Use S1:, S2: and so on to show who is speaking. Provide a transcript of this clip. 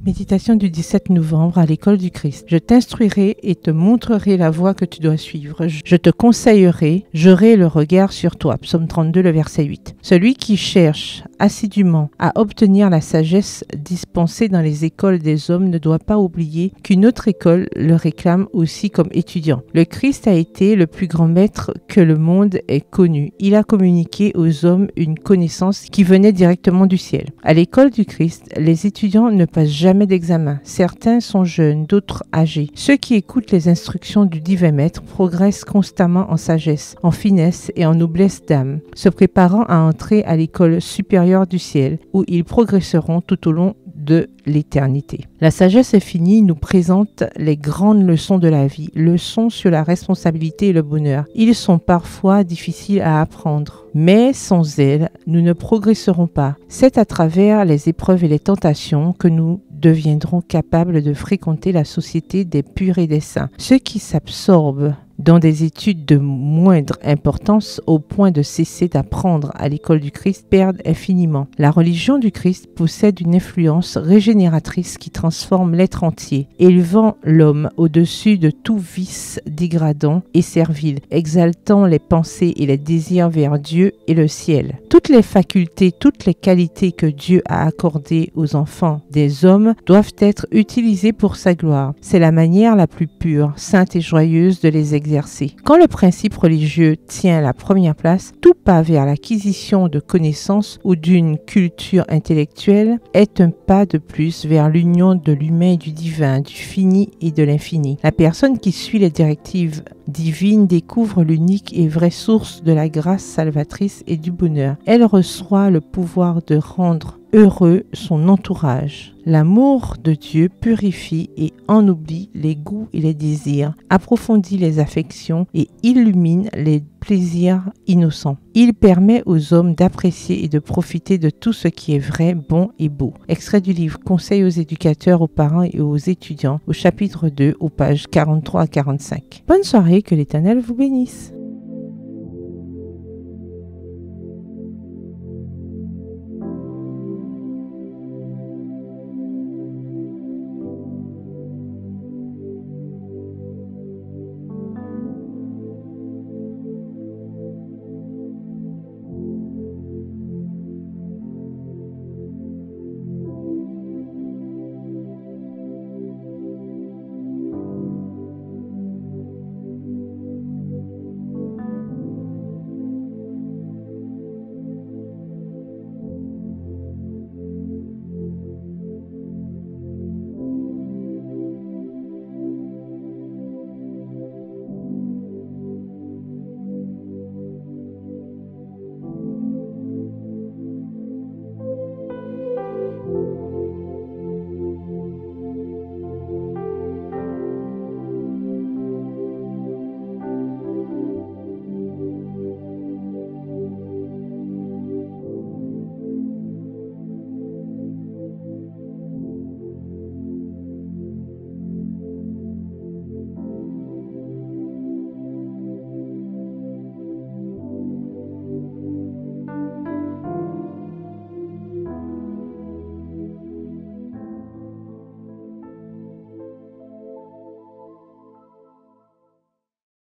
S1: Méditation du 17 novembre à l'école du Christ. Je t'instruirai et te montrerai la voie que tu dois suivre. Je te conseillerai, j'aurai le regard sur toi. Psaume 32, le verset 8. Celui qui cherche assidûment à obtenir la sagesse dispensée dans les écoles des hommes ne doit pas oublier qu'une autre école le réclame aussi comme étudiant. Le Christ a été le plus grand maître que le monde ait connu. Il a communiqué aux hommes une connaissance qui venait directement du ciel. À l'école du Christ, les étudiants ne passent jamais d'examen. Certains sont jeunes, d'autres âgés. Ceux qui écoutent les instructions du divin maître progressent constamment en sagesse, en finesse et en noblesse d'âme, se préparant à entrer à l'école supérieure du ciel, où ils progresseront tout au long de l'éternité. La sagesse infinie nous présente les grandes leçons de la vie, leçons sur la responsabilité et le bonheur. Ils sont parfois difficiles à apprendre, mais sans elles, nous ne progresserons pas. C'est à travers les épreuves et les tentations que nous deviendrons capables de fréquenter la société des purs et des saints. Ceux qui s'absorbent dans des études de moindre importance au point de cesser d'apprendre à l'école du Christ perdent infiniment. La religion du Christ possède une influence régénératrice qui transforme l'être entier, élevant l'homme au-dessus de tout vice dégradant et servile, exaltant les pensées et les désirs vers Dieu et le ciel. Toutes les facultés, toutes les qualités que Dieu a accordées aux enfants des hommes doivent être utilisées pour sa gloire. C'est la manière la plus pure, sainte et joyeuse de les exercer. Quand le principe religieux tient la première place, tout pas vers l'acquisition de connaissances ou d'une culture intellectuelle est un pas de plus vers l'union de l'humain et du divin, du fini et de l'infini. La personne qui suit les directives divines découvre l'unique et vraie source de la grâce salvatrice et du bonheur. Elle reçoit le pouvoir de rendre heureux son entourage. L'amour de Dieu purifie et ennoublit les goûts et les désirs, approfondit les affections et illumine les plaisirs innocents. Il permet aux hommes d'apprécier et de profiter de tout ce qui est vrai, bon et beau. Extrait du livre Conseils aux éducateurs, aux parents et aux étudiants, au chapitre 2, aux pages 43 à 45. Bonne soirée, que l'Éternel vous bénisse.